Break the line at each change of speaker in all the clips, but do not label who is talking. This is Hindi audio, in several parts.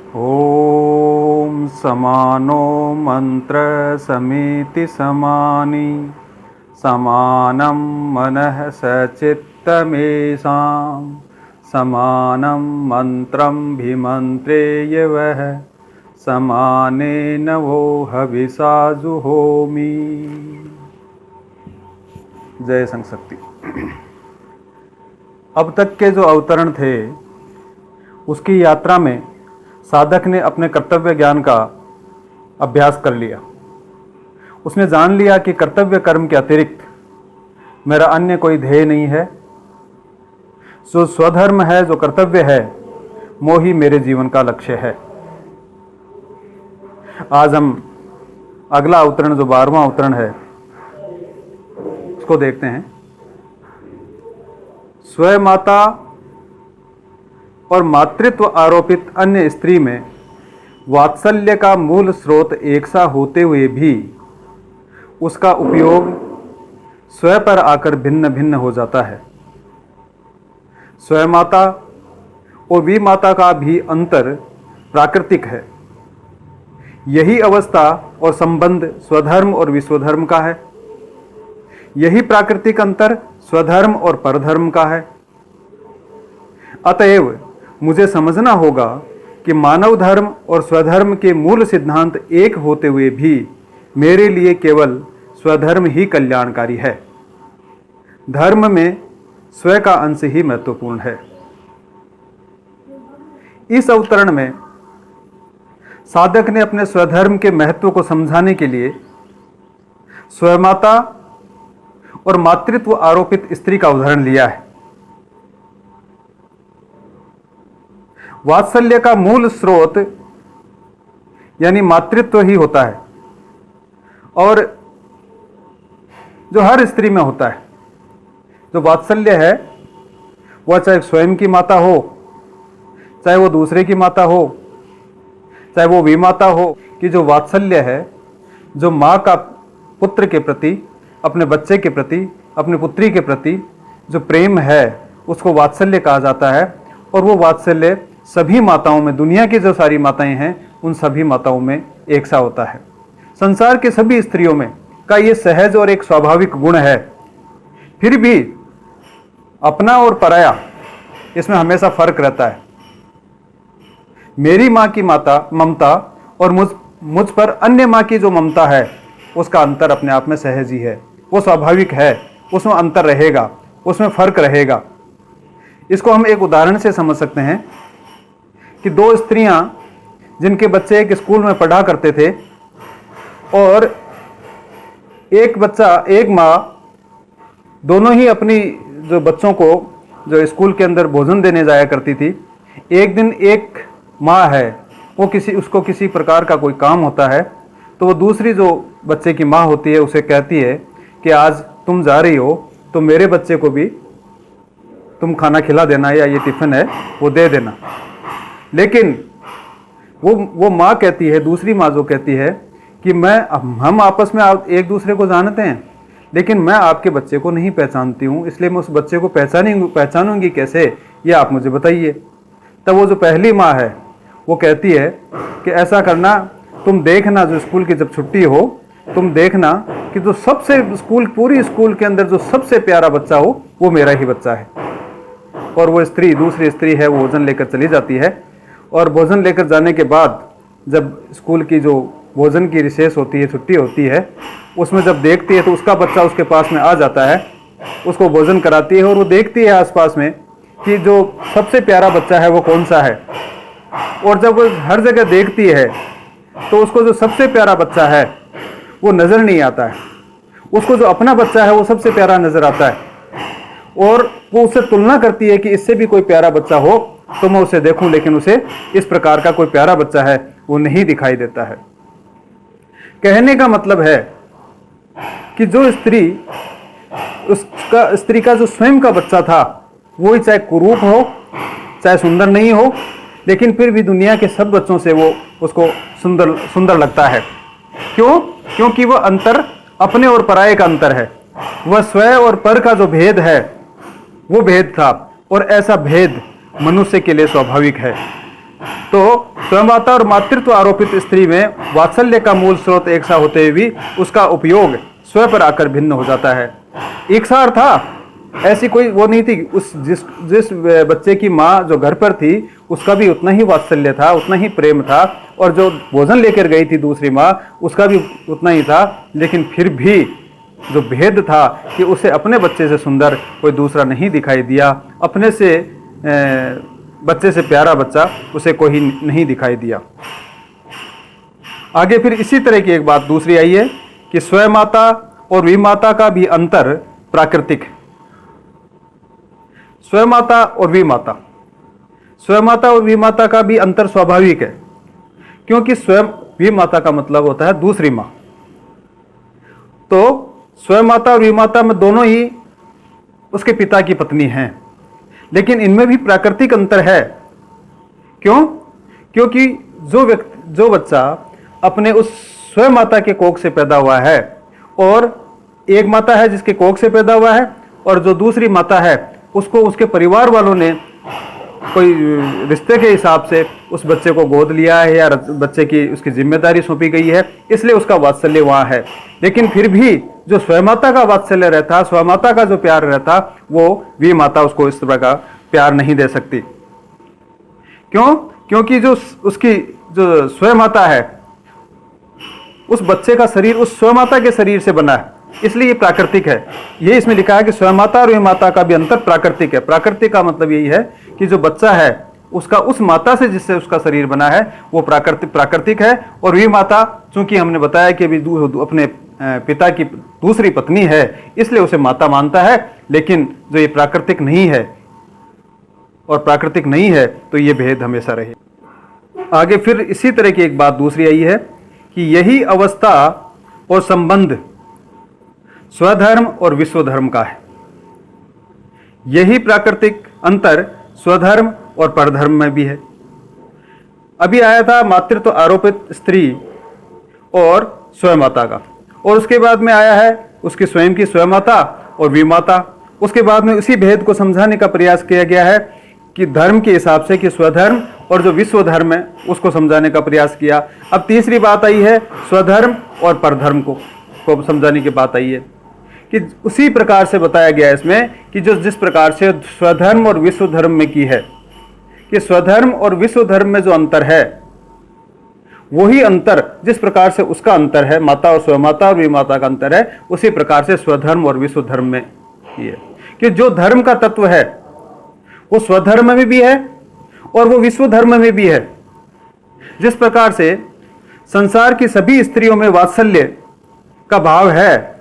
ॐ समानो मंत्र समिति समानि समानं मनः सचित्तमेषां समानं मंत्रं भिमन्त्रेय वः समानेन वो हविषा जुहोमि। जय संशक्ति। अब तक के जो अवतरण थे उसकी यात्रा में साधक ने अपने कर्तव्य ज्ञान का अभ्यास कर लिया। उसने जान लिया कि कर्तव्य कर्म के अतिरिक्त मेरा अन्य कोई ध्येय नहीं है। जो स्वधर्म है, जो कर्तव्य है, वो ही मेरे जीवन का लक्ष्य है। आज हम अगला अवतरण, जो 12वां अवतरण है, उसको देखते हैं। स्वयं माता और मातृत्व आरोपित अन्य स्त्री में वात्सल्य का मूल स्रोत एक सा होते हुए भी उसका उपयोग स्वयं पर आकर भिन्न भिन्न हो जाता है। स्वयं माता और विमाता का भी अंतर प्राकृतिक है। यही अवस्था और संबंध स्वधर्म और विश्वधर्म का है। यही प्राकृतिक अंतर स्वधर्म और परधर्म का है। अतएव मुझे समझना होगा कि मानव धर्म और स्वधर्म के मूल सिद्धांत एक होते हुए भी मेरे लिए केवल स्वधर्म ही कल्याणकारी है। धर्म में स्व का अंश ही महत्वपूर्ण है। इस अवतरण में साधक ने अपने स्वधर्म के महत्व को समझाने के लिए स्वमाता और मातृत्व आरोपित स्त्री का उदाहरण लिया है। वात्सल्य का मूल स्रोत यानी मातृत्व ही होता है और जो हर स्त्री में होता है। जो वात्सल्य है वह चाहे स्वयं की माता हो, चाहे वो दूसरे की माता हो, चाहे वो विमाता हो, कि जो वात्सल्य है, जो माँ का पुत्र के प्रति, अपने बच्चे के प्रति, अपनी पुत्री के प्रति जो प्रेम है, उसको वात्सल्य कहा जाता है। और वो वात्सल्य सभी माताओं में, दुनिया की जो सारी माताएं हैं, उन सभी माताओं में एक सा होता है। संसार के सभी स्त्रियों में का ये सहज और एक स्वाभाविक गुण है। फिर भी अपना और पराया, इसमें हमेशा फर्क रहता है। मेरी माँ की ममता और मुझ पर अन्य माँ की जो ममता है, उसका अंतर अपने आप में सहज ही है। वो स्वाभाविक है, उसमें अंतर रहेगा, उसमें फर्क रहेगा। इसको हम एक उदाहरण से समझ सकते हैं कि दो स्त्रियां जिनके बच्चे एक स्कूल में पढ़ा करते थे और एक बच्चा, एक माँ, दोनों ही अपनी जो बच्चों को जो स्कूल के अंदर भोजन देने जाया करती थी। एक दिन एक माँ है, वो उसको किसी प्रकार का कोई काम होता है, तो वो दूसरी जो बच्चे की माँ होती है उसे कहती है कि आज तुम जा रही हो तो मेरे बच्चे को भी तुम खाना खिला देना, या ये टिफिन है वो दे देना। लेकिन वो माँ कहती है, दूसरी माँ जो कहती है कि हम आपस में एक दूसरे को जानते हैं, लेकिन मैं आपके बच्चे को नहीं पहचानती हूँ, इसलिए मैं उस बच्चे को पहचानूंगी कैसे, ये आप मुझे बताइए। तब वो जो पहली माँ है वो कहती है कि ऐसा करना, तुम देखना जो स्कूल की जब छुट्टी हो, तुम देखना कि जो सबसे पूरी स्कूल के अंदर जो सबसे प्यारा बच्चा हो वो मेरा ही बच्चा है। और वो स्त्री, दूसरी स्त्री है, वो भोजन लेकर चली जाती है। और भोजन लेकर जाने के बाद जब स्कूल की जो भोजन की रिसेस होती है, छुट्टी होती है, उसमें जब देखती है तो उसका बच्चा उसके पास में आ जाता है, उसको भोजन कराती है और वो देखती है आसपास में कि जो सबसे प्यारा बच्चा है वो कौन सा है। और जब वो हर जगह देखती है तो उसको जो सबसे प्यारा बच्चा है वो नज़र नहीं आता है, उसको जो अपना बच्चा है वो सबसे प्यारा नज़र आता है। और वो उससे तुलना करती है कि इससे भी कोई प्यारा बच्चा हो तो मैं उसे देखूं, लेकिन उसे इस प्रकार का कोई प्यारा बच्चा है वो नहीं दिखाई देता है। कहने का मतलब है कि जो स्त्री का जो स्वयं का बच्चा था, वो ही चाहे कुरूप हो, चाहे सुंदर नहीं हो, लेकिन फिर भी दुनिया के सब बच्चों से वो उसको सुंदर लगता है। क्यों? क्योंकि वह अंतर अपने और पराये का अंतर है। वह स्व और पर का जो भेद है वो भेद था, और ऐसा भेद मनुष्य के लिए स्वाभाविक है। तो स्वयंमाता और मातृत्व आरोपित स्त्री में वात्सल्य का मूल स्रोत एक सा होते हुए भी उसका उपयोग स्व पर आकर भिन्न हो जाता है। एक सार था, ऐसी कोई वो नहीं थी। उस जिस बच्चे की माँ जो घर पर थी उसका भी उतना ही वात्सल्य था, उतना ही प्रेम था, और जो भोजन लेकर गई थी दूसरी माँ उसका भी उतना ही था। लेकिन फिर भी जो भेद था कि उसे अपने बच्चे से सुंदर कोई दूसरा नहीं दिखाई दिया, अपने से बच्चे से प्यारा बच्चा उसे कोई नहीं दिखाई दिया। आगे फिर इसी तरह की एक बात दूसरी आई है कि स्वयंमाता और विमाता का भी अंतर प्राकृतिक है। स्वयंमाता और विमाता का भी अंतर स्वाभाविक है, क्योंकि स्वयं विमाता का मतलब होता है दूसरी मां। तो स्वयंमाता और विमाता में दोनों ही उसके पिता की पत्नी हैं, लेकिन इनमें भी प्राकृतिक अंतर है। क्यों? क्योंकि जो बच्चा अपने उस स्वयं माता के कोख से पैदा हुआ है, और एक माता है जिसके कोख से पैदा हुआ है, और जो दूसरी माता है उसको उसके परिवार वालों ने कोई रिश्ते के हिसाब से उस बच्चे को गोद लिया है या बच्चे की उसकी जिम्मेदारी सौंपी गई है, इसलिए उसका वात्सल्य वहाँ है। लेकिन फिर भी जो स्वयंमाता का वात्सल्य रहता, स्वयंमाता का जो प्यार रहता, वो विमाता उसको इस तरह का प्यार नहीं दे सकती। क्यों? क्योंकि जो उसकी जो स्वयंमाता है, उस बच्चे का शरीर उस स्वयंमाता के शरीर से बना है, इसलिए ये प्राकृतिक है। ये इसमें लिखा है कि स्वयंमाता और विमाता का भी अंतर प्राकृतिक है। प्राकृतिक का मतलब यही है कि जो बच्चा है उसका उस माता से जिससे उसका शरीर बना है वो प्राकृतिक है, और विमाता चूंकि हमने बताया कि अभी अपने पिता की दूसरी पत्नी है इसलिए उसे माता मानता है, लेकिन जो ये प्राकृतिक नहीं है और प्राकृतिक नहीं है तो ये भेद हमेशा रहे। आगे फिर इसी तरह की एक बात दूसरी आई है कि यही अवस्था और संबंध स्वधर्म और विश्वधर्म का है। यही प्राकृतिक अंतर स्वधर्म और परधर्म में भी है। अभी आया था मातृत्व आरोपित स्त्री और स्वयंमाता का, और उसके बाद में आया है उसकी स्वयं की स्वयंमाता और विमाता। उसके बाद में उसी भेद को समझाने का प्रयास किया गया है कि धर्म के हिसाब से कि स्वधर्म और जो विश्व धर्म है उसको समझाने का प्रयास किया। अब तीसरी बात आई है स्वधर्म और परधर्म को समझाने की बात आई है कि उसी प्रकार से बताया गया है इसमें कि जो जिस प्रकार से स्वधर्म और विश्व धर्म में की है, कि स्वधर्म और विश्व धर्म में जो अंतर है वही अंतर जिस प्रकार से उसका अंतर है, माता और स्वयंमाता और विमाता का अंतर है, उसी प्रकार से स्वधर्म और विश्व धर्म में ही है। कि जो धर्म का तत्व है वो स्वधर्म में भी है और वो विश्व धर्म में भी है। जिस प्रकार से संसार की सभी स्त्रियों में वात्सल्य का भाव है,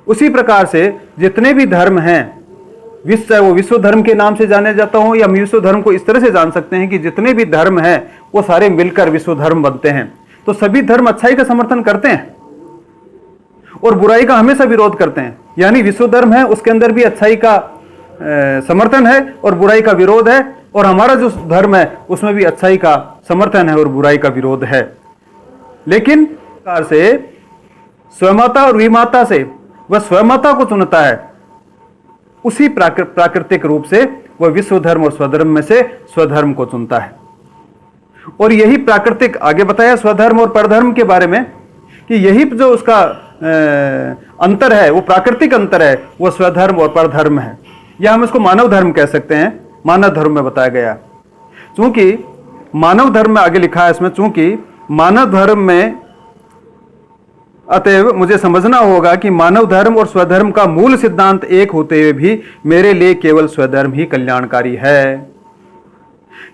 उसी प्रकार से जितने भी धर्म हैं, चाहे वो विश्व धर्म के नाम से जाने जाता हो या विश्व धर्म को इस तरह से जान सकते हैं कि जितने भी धर्म हैं वो सारे मिलकर विश्व धर्म बनते हैं। तो सभी धर्म अच्छाई का समर्थन करते हैं और बुराई का हमेशा विरोध करते हैं। यानी विश्व धर्म है उसके अंदर भी अच्छाई का समर्थन है और बुराई का विरोध है, और हमारा जो धर्म है उसमें भी अच्छाई का समर्थन है और बुराई का विरोध है। लेकिन प्रकार से स्वयंमाता और विमाता से वह स्वयंमाता को चुनता है, उसी प्राकृतिक रूप से वह विश्व धर्म और स्वधर्म में से स्वधर्म को चुनता है। और यही प्राकृतिक आगे बताया स्वधर्म और परधर्म के बारे में कि यही जो उसका अंतर है वो प्राकृतिक अंतर है, वो स्वधर्म और परधर्म है, या हम इसको मानव धर्म कह सकते हैं। मानव धर्म में बताया गया, चूंकि मानव धर्म में आगे लिखा है इसमें, चूंकि मानव धर्म में, अतएव मुझे समझना होगा कि मानव धर्म और स्वधर्म का मूल सिद्धांत एक होते हुए भी मेरे लिए केवल स्वधर्म ही कल्याणकारी है।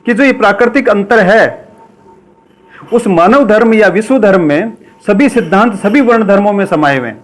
कि जो ये प्राकृतिक अंतर है उस मानव धर्म या विश्व धर्म में सभी सिद्धांत सभी वर्ण धर्मों में समाये हुए हैं।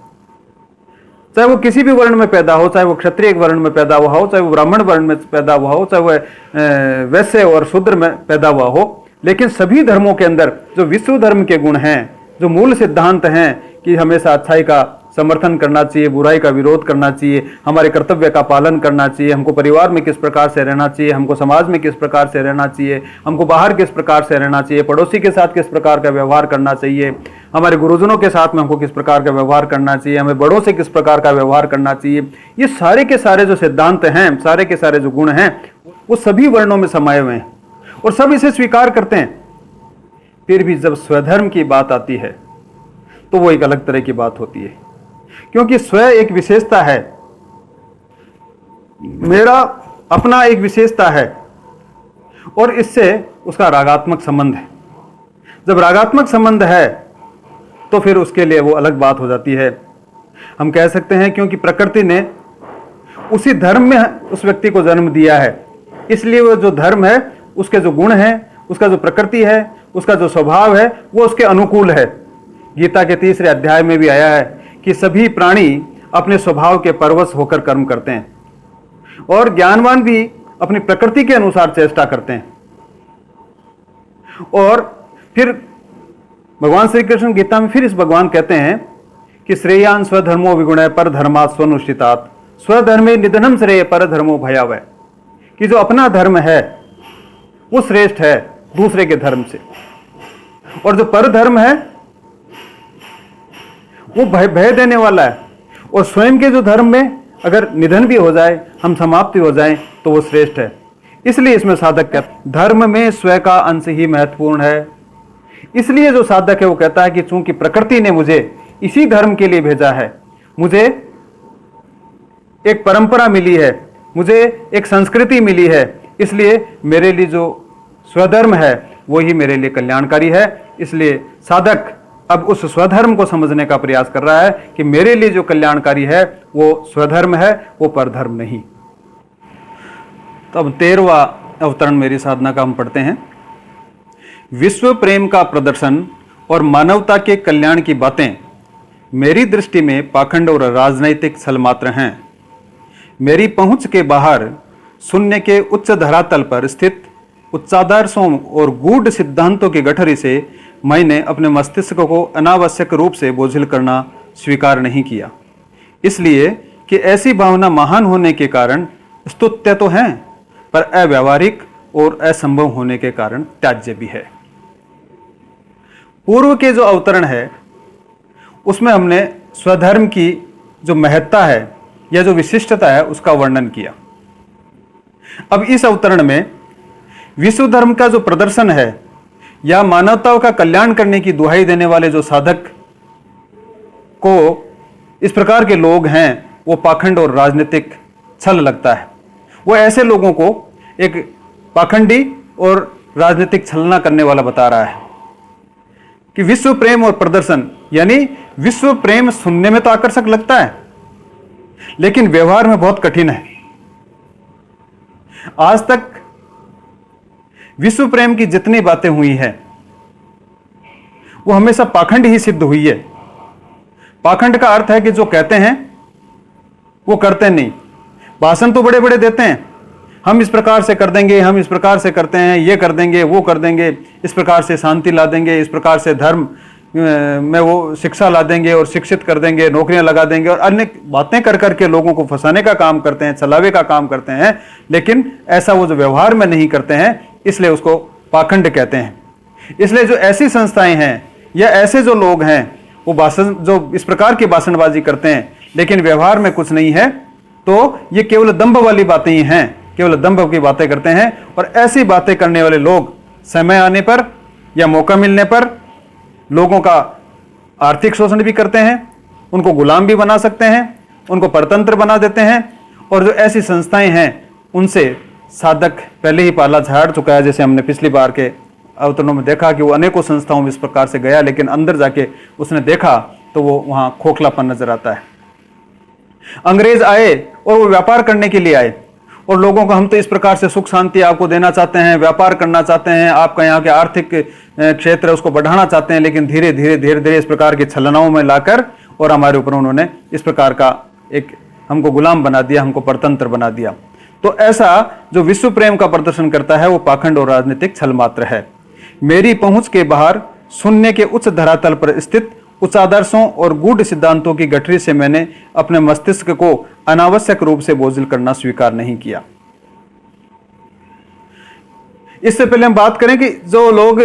चाहे वो किसी भी वर्ण में पैदा हो, चाहे वो क्षत्रिय वर्ण में पैदा हुआ हो, चाहे वो ब्राह्मण वर्ण में पैदा हुआ हो, चाहे वह वैश्य और शूद्र में पैदा हुआ हो, लेकिन सभी धर्मों के अंदर जो विश्व धर्म के गुण हैं, जो मूल सिद्धांत हैं कि हमेशा अच्छाई का समर्थन करना चाहिए, बुराई का विरोध करना चाहिए, हमारे कर्तव्य का पालन करना चाहिए, हमको परिवार में किस प्रकार से रहना चाहिए, हमको समाज में किस प्रकार से रहना चाहिए, हमको बाहर किस प्रकार से रहना चाहिए, पड़ोसी के साथ किस प्रकार का व्यवहार करना चाहिए, हमारे गुरुजनों के साथ में हमको किस प्रकार का व्यवहार करना चाहिए, हमें बड़ों से किस प्रकार का व्यवहार करना चाहिए, ये सारे के सारे जो सिद्धांत हैं, सारे के सारे जो गुण हैं, वो सभी वर्णों में समाये हुए हैं और सब इसे स्वीकार करते हैं। फिर भी जब स्वधर्म की बात आती है तो वो एक अलग तरह की बात होती है, क्योंकि स्व एक विशेषता है, मेरा अपना एक विशेषता है और इससे उसका रागात्मक संबंध है। जब रागात्मक संबंध है तो फिर उसके लिए वो अलग बात हो जाती है। हम कह सकते हैं क्योंकि प्रकृति ने उसी धर्म में उस व्यक्ति को जन्म दिया है, इसलिए वो जो धर्म है उसके जो गुण हैं, उसका जो प्रकृति है, उसका जो स्वभाव है वो उसके अनुकूल है। गीता के 3रे अध्याय में भी आया है कि सभी प्राणी अपने स्वभाव के परवश होकर कर्म करते हैं और ज्ञानवान भी अपनी प्रकृति के अनुसार चेष्टा करते हैं। और फिर भगवान श्री कृष्ण गीता में फिर इस भगवान कहते हैं कि श्रेयान स्वधर्मो विगुणः पर धर्मात् स्वनुष्ठितात् स्वधर्मे निधनम श्रेय पर धर्मो भयावह, कि जो अपना धर्म है वो श्रेष्ठ है दूसरे के धर्म से, और जो पर धर्म है वो भय देने वाला है, और स्वयं के जो धर्म में अगर निधन भी हो जाए, हम समाप्ति हो जाए, तो वो श्रेष्ठ है। इसलिए इसमें साधक कहता धर्म में स्व का अंश ही महत्वपूर्ण है। इसलिए जो साधक है वो कहता है कि चूंकि प्रकृति ने मुझे इसी धर्म के लिए भेजा है, मुझे एक परंपरा मिली है, मुझे एक संस्कृति मिली है, इसलिए मेरे लिए जो स्वधर्म है वो ही मेरे लिए कल्याणकारी है। इसलिए साधक अब उस स्वधर्म को समझने का प्रयास कर रहा है कि मेरे लिए जो कल्याणकारी है वो स्वधर्म है, वो परधर्म नहीं। तो अब 13वां अवतरण मेरी साधना का हम पढ़ते हैं। विश्व प्रेम का प्रदर्शन और मानवता के कल्याण की बातें मेरी दृष्टि में पाखंड और राजनैतिक छल मात्र हैं। मेरी पहुंच के बाहर शून्य के उच्च धरातल पर स्थित उच्चादर्शों और गूढ़ सिद्धांतों की गठरी से मैंने अपने मस्तिष्क को अनावश्यक रूप से बोझिल करना स्वीकार नहीं किया, इसलिए कि ऐसी भावना महान होने के कारण स्तुत्य तो है, पर अव्यावहारिक और असंभव होने के कारण त्याज्य भी है। पूर्व के जो अवतरण है उसमें हमने स्वधर्म की जो महत्ता है या जो विशिष्टता है उसका वर्णन किया। अब इस अवतरण में विश्व धर्म का जो प्रदर्शन है या मानवता का कल्याण करने की दुहाई देने वाले जो साधक को इस प्रकार के लोग हैं वो पाखंड और राजनीतिक छल लगता है। वो ऐसे लोगों को एक पाखंडी और राजनीतिक छलना करने वाला बता रहा है कि विश्व प्रेम और प्रदर्शन, यानी विश्व प्रेम सुनने में तो आकर्षक लगता है लेकिन व्यवहार में बहुत कठिन है। आज तक विश्व प्रेम की जितनी बातें हुई हैं वो हमेशा पाखंड ही सिद्ध हुई है। पाखंड का अर्थ है कि जो कहते हैं वो करते नहीं। भाषण तो बड़े बड़े देते हैं, हम इस प्रकार से कर देंगे, हम इस प्रकार से करते हैं, ये कर देंगे, वो कर देंगे, इस प्रकार से शांति ला देंगे, इस प्रकार से धर्म में वो शिक्षा ला देंगे और शिक्षित कर देंगे, नौकरियां लगा देंगे, और अन्य बातें कर करके लोगों को फंसाने का काम करते हैं, छलावे का काम करते हैं। लेकिन ऐसा वो जो व्यवहार में नहीं करते हैं, इसलिए उसको पाखंड कहते हैं। इसलिए जो ऐसी संस्थाएं हैं या ऐसे जो लोग हैं वो भाषण, जो इस प्रकार की भाषणबाजी करते हैं लेकिन व्यवहार में कुछ नहीं है, तो ये केवल दंभ वाली बातें ही हैं, केवल दंभ की बातें करते हैं। और ऐसी बातें करने वाले लोग समय आने पर या मौका मिलने पर लोगों का आर्थिक शोषण भी करते हैं, उनको गुलाम भी बना सकते हैं, उनको परतंत्र बना देते हैं। और जो ऐसी संस्थाएं हैं उनसे साधक पहले ही पाला झाड़ चुका है। जैसे हमने पिछली बार के अवतरणों में देखा कि वो अनेकों संस्थाओं में इस प्रकार से गया, लेकिन अंदर जाके उसने देखा तो वो वहां खोखलापन नजर आता है। अंग्रेज आए और वो व्यापार करने के लिए आए और लोगों को हम तो इस प्रकार से सुख शांति आपको देना चाहते हैं, व्यापार करना चाहते हैं, आपका यहाँ के आर्थिक क्षेत्र है उसको बढ़ाना चाहते हैं, लेकिन धीरे धीरे इस प्रकार की छलनाओं में लाकर और हमारे ऊपर उन्होंने इस प्रकार का एक हमको गुलाम बना दिया, हमको परतंत्र बना दिया। तो ऐसा जो विश्व प्रेम का प्रदर्शन करता है वो पाखंड और राजनीतिक छल मात्र है। मेरी पहुंच के बाहर शून्य के उच्च धरातल पर स्थित उच्च आदर्शों और गूढ़ सिद्धांतों की गठरी से मैंने अपने मस्तिष्क को अनावश्यक रूप से बोझिल करना स्वीकार नहीं किया। इससे पहले हम बात करें कि जो लोग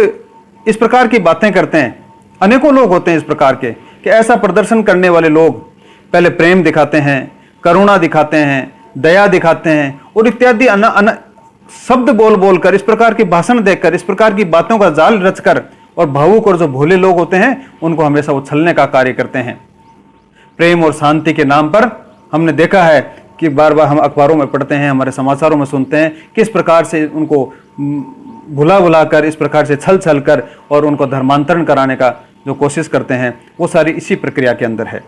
इस प्रकार की बातें करते हैं, अनेकों लोग होते हैं इस प्रकार के कि ऐसा प्रदर्शन करने वाले लोग पहले प्रेम दिखाते हैं, करुणा दिखाते हैं, दया दिखाते हैं और इत्यादि शब्द बोल बोल कर, इस प्रकार की भाषण देकर, इस प्रकार की बातों का जाल रचकर और भावुक और जो भोले लोग होते हैं उनको हमेशा उछलने का कार्य करते हैं। प्रेम और शांति के नाम पर हमने देखा है कि बार बार हम अखबारों में पढ़ते हैं, हमारे समाचारों में सुनते हैं किस प्रकार से उनको भुला भुला कर, इस प्रकार से छल छल कर और उनको धर्मांतरण कराने का जो कोशिश करते हैं, वो सारी इसी प्रक्रिया के अंदर है।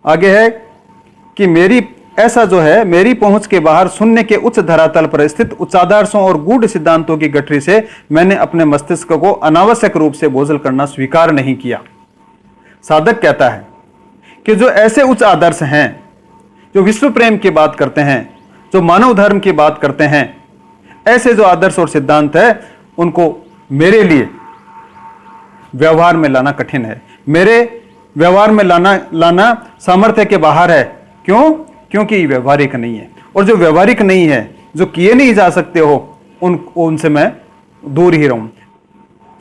आगे है कि मेरी पहुंच के बाहर शून्य के उच्च धरातल पर स्थित उच्चादर्शों और गूढ़ सिद्धांतों की गठरी से मैंने अपने मस्तिष्क को अनावश्यक रूप से बोझल करना स्वीकार नहीं किया। साधक कहता है कि जो ऐसे उच्च आदर्श हैं, जो विश्व प्रेम की बात करते हैं, जो मानव धर्म की बात करते हैं, ऐसे जो आदर्श और सिद्धांत है उनको मेरे लिए व्यवहार में लाना कठिन है। मेरे व्यवहार में लाना सामर्थ्य के बाहर है। क्यों? क्योंकि ये व्यवहारिक नहीं है, और जो व्यवहारिक नहीं है, जो किए नहीं जा सकते हो, उनसे मैं दूर ही रहूं।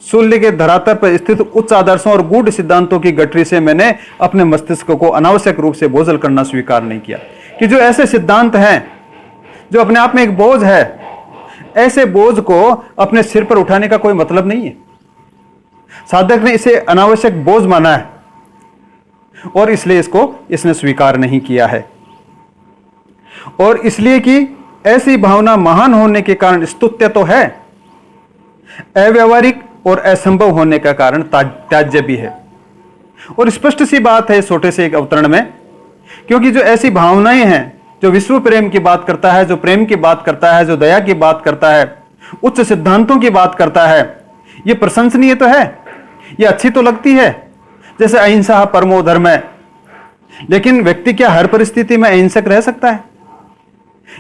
शून्य के धरातल पर स्थित उच्च आदर्शों और गूढ़ सिद्धांतों की गठरी से मैंने अपने मस्तिष्क को अनावश्यक रूप से बोझल करना स्वीकार नहीं किया। कि जो ऐसे सिद्धांत हैं जो अपने आप में एक बोझ है, ऐसे बोझ को अपने सिर पर उठाने का कोई मतलब नहीं है। साधक ने इसे अनावश्यक बोझ माना है और इसलिए इसने स्वीकार नहीं किया है। और इसलिए कि ऐसी भावना महान होने के कारण स्तुत्य तो है, अव्यावहारिक और असंभव होने का कारण त्याज्य भी है। और स्पष्ट सी बात है इस छोटे से एक अवतरण में, क्योंकि जो ऐसी भावनाएं हैं, जो विश्व प्रेम की बात करता है, जो प्रेम की बात करता है, जो दया की बात करता है, उच्च सिद्धांतों की बात करता है, ये प्रशंसनीय तो है, ये अच्छी तो लगती है, जैसे अहिंसा परमो धर्म है। लेकिन व्यक्ति क्या हर परिस्थिति में अहिंसक रह सकता है?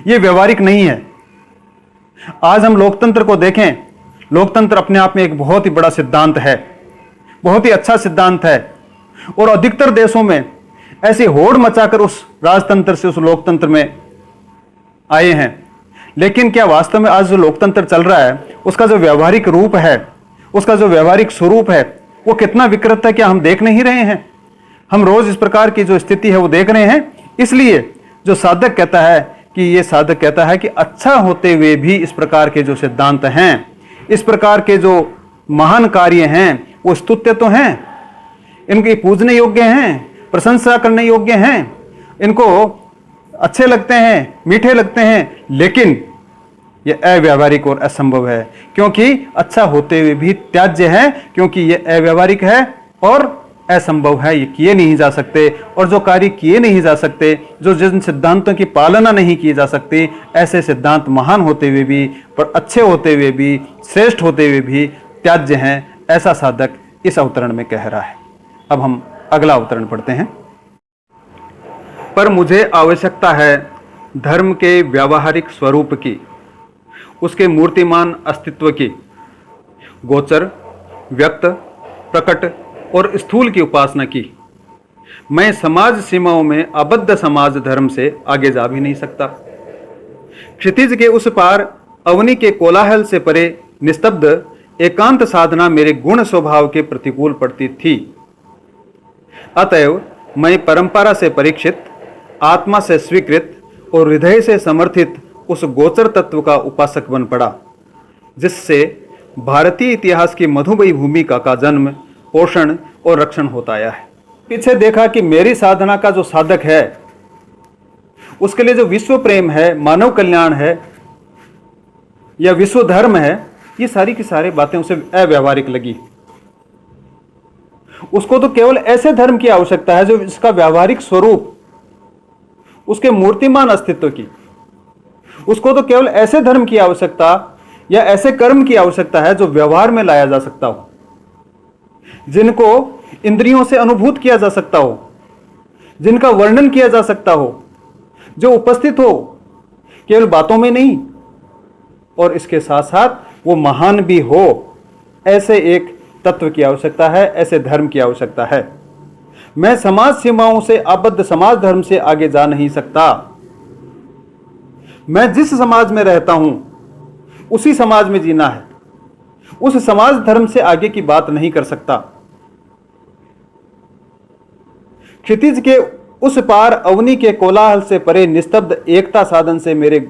ये व्यवहारिक नहीं है। आज हम लोकतंत्र को देखें, लोकतंत्र अपने आप में एक बहुत ही बड़ा सिद्धांत है, बहुत ही अच्छा सिद्धांत है, और अधिकतर देशों में ऐसी होड़ मचाकर उस राजतंत्र से उस लोकतंत्र में आए हैं। लेकिन क्या वास्तव में आज जो लोकतंत्र चल रहा है, उसका जो व्यवहारिक रूप है, उसका जो व्यवहारिक स्वरूप है, वो कितना विकृत है? क्या हम देख नहीं रहे हैं? हम रोज इस प्रकार की जो स्थिति है वो देख रहे हैं। इसलिए जो साधक कहता है कि अच्छा होते हुए भी इस प्रकार के जो सिद्धांत हैं, इस प्रकार के जो महान कार्य हैं, वो स्तुत्य तो हैं, इनके पूजने योग्य हैं, प्रशंसा करने योग्य हैं, इनको अच्छे लगते हैं, मीठे लगते हैं, लेकिन ये अव्यावहारिक और असंभव है। क्योंकि अच्छा होते हुए भी त्याज्य है, क्योंकि ये अव्यावहारिक है और असंभव है, ये किए नहीं जा सकते। और जो कार्य किए नहीं जा सकते, जो जिन सिद्धांतों की पालना नहीं की जा सकती, ऐसे सिद्धांत महान होते हुए भी, पर अच्छे होते हुए भी, श्रेष्ठ होते हुए भी त्याज्य हैं, ऐसा साधक इस अवतरण में कह रहा है। अब हम अगला अवतरण पढ़ते हैं। पर मुझे आवश्यकता है धर्म के व्यावहारिक स्वरूप की, उसके मूर्तिमान अस्तित्व की, गोचर, व्यक्त, प्रकट और स्थूल की उपासना की। मैं समाज सीमाओं में आबद्ध समाज धर्म से आगे जा भी नहीं सकता। क्षितिज के उस पार अवनी के कोलाहल से परे निस्तब्ध एकांत साधना मेरे गुण स्वभाव के प्रतिकूल पड़ती थी। अतएव मैं परंपरा से परीक्षित, आत्मा से स्वीकृत और हृदय से समर्थित उस गोचर तत्व का उपासक बन पड़ा, जिससे भारतीय इतिहास की मधुमयी भूमिका का जन्म, पोषण और रक्षण होता आया है। पीछे देखा कि मेरी साधना का जो साधक है, उसके लिए जो विश्व प्रेम है, मानव कल्याण है या विश्व धर्म है, ये सारी की सारी बातें उसे अव्यावहारिक लगी। उसको तो केवल ऐसे धर्म की आवश्यकता है जो इसका व्यावहारिक स्वरूप, उसके मूर्तिमान अस्तित्व की। उसको तो केवल ऐसे धर्म की आवश्यकता या ऐसे कर्म की आवश्यकता है जो व्यवहार में लाया जा सकता हो, जिनको इंद्रियों से अनुभूत किया जा सकता हो, जिनका वर्णन किया जा सकता हो, जो उपस्थित हो, केवल बातों में नहीं, और इसके साथ साथ वो महान भी हो। ऐसे एक तत्व की आवश्यकता है, ऐसे धर्म की आवश्यकता है। मैं समाज सीमाओं से आबद्ध समाज धर्म से आगे जा नहीं सकता। मैं जिस समाज में रहता हूं उसी समाज में जीना है, उस समाज धर्म से आगे की बात नहीं कर सकता। क्षितिज के उस पार अवनी के कोलाहल से परे निस्तब्ध एकता साधन से मेरे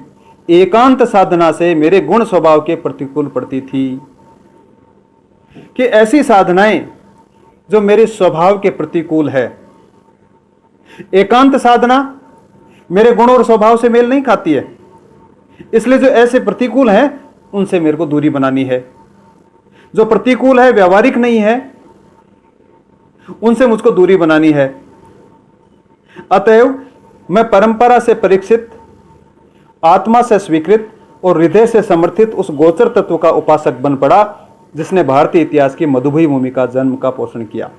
एकांत साधना से मेरे गुण स्वभाव के प्रतिकूल पड़ती थी। कि ऐसी साधनाएं जो मेरे स्वभाव के प्रतिकूल है, एकांत साधना मेरे गुण और स्वभाव से मेल नहीं खाती है, इसलिए जो ऐसे प्रतिकूल हैं उनसे मेरे को दूरी बनानी है। जो प्रतिकूल है, व्यवहारिक नहीं है, उनसे मुझको दूरी बनानी है। अतएव मैं परंपरा से परीक्षित, आत्मा से स्वीकृत और हृदय से समर्थित उस गोचर तत्व का उपासक बन पड़ा जिसने भारतीय इतिहास की मधुबनी भूमि का जन्म का पोषण किया।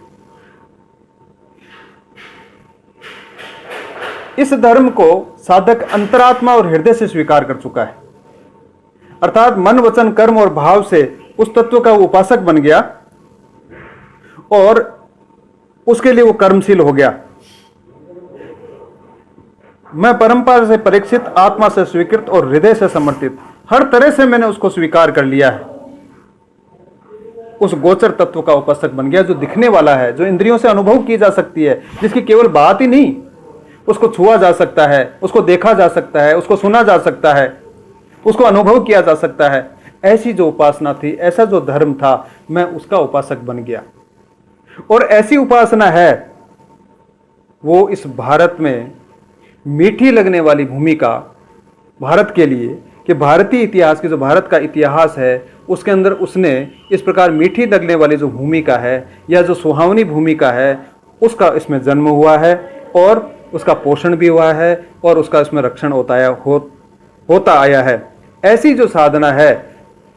इस धर्म को साधक अंतरात्मा और हृदय से स्वीकार कर चुका है, अर्थात मन, वचन, कर्म और भाव से उस तत्व का उपासक बन गया और उसके लिए वो कर्मशील हो गया। मैं परंपरा से परीक्षित, आत्मा से स्वीकृत और हृदय से समर्थित, हर तरह से मैंने उसको स्वीकार कर लिया है। उस गोचर तत्व का उपासक बन गया जो दिखने वाला है, जो इंद्रियों से अनुभव की जा सकती है, जिसकी केवल बात ही नहीं, उसको छुआ जा सकता है, उसको देखा जा सकता है, उसको सुना जा सकता है, उसको अनुभव किया जा सकता है। ऐसी जो उपासना थी, ऐसा जो धर्म था, मैं उसका उपासक बन गया। और ऐसी उपासना है वो इस भारत में मीठी लगने वाली भूमिका भारत के लिए, कि भारतीय इतिहास की जो भारत का इतिहास है उसके अंदर उसने इस प्रकार मीठी लगने वाली जो भूमिका है या जो सुहावनी भूमिका है उसका इसमें जन्म हुआ है और उसका पोषण भी हुआ है और उसका इसमें रक्षण होता आया है। ऐसी जो साधना है,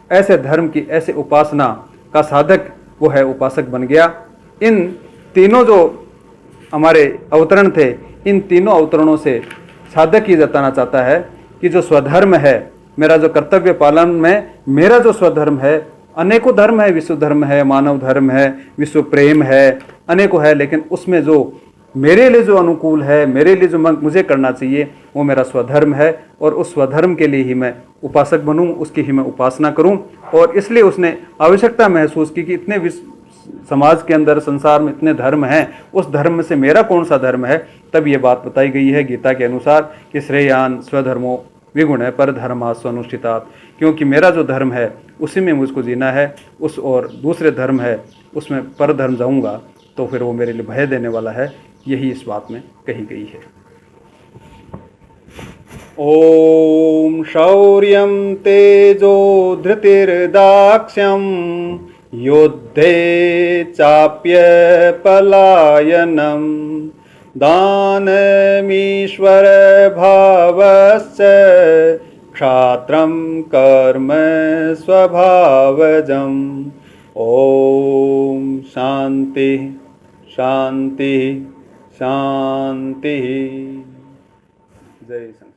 ऐसे धर्म की, ऐसे उपासना का साधक वो है, उपासक बन गया। इन तीनों जो हमारे अवतरण थे, इन तीनों अवतरणों से साधक ये जताना चाहता है कि जो स्वधर्म है, मेरा जो कर्तव्य पालन में मेरा जो स्वधर्म है, अनेकों धर्म है, विश्व धर्म है, मानव धर्म है, विश्व प्रेम है, अनेकों है, लेकिन उसमें जो मेरे लिए जो अनुकूल है, मेरे लिए जो मुझे करना चाहिए, वो मेरा स्वधर्म है। और उस स्वधर्म के लिए ही मैं उपासक बनूं, उसकी ही मैं उपासना करूं। और इसलिए उसने आवश्यकता महसूस की कि इतने समाज के अंदर, संसार में इतने धर्म हैं, उस धर्म में से मेरा कौन सा धर्म है। तब ये बात बताई गई है गीता के अनुसार कि श्रेयान स्वधर्मो विगुण है पर धर्मा स्वनुष्ठितात्, क्योंकि मेरा जो धर्म है उसी में मुझको जीना है, उस और दूसरे धर्म है उसमें पर धर्म जाऊंगा तो फिर वो मेरे लिए भय देने वाला है। यही इस बात में कही गई है। ओम शौर्यं तेजो धृतिर्दाक्ष्यं युद्धे चाप्य पलायनं दानमीश्वर भावश्च क्षात्रं कर्म स्वभावजम्। ओम शांति शांति शांति। जय संत।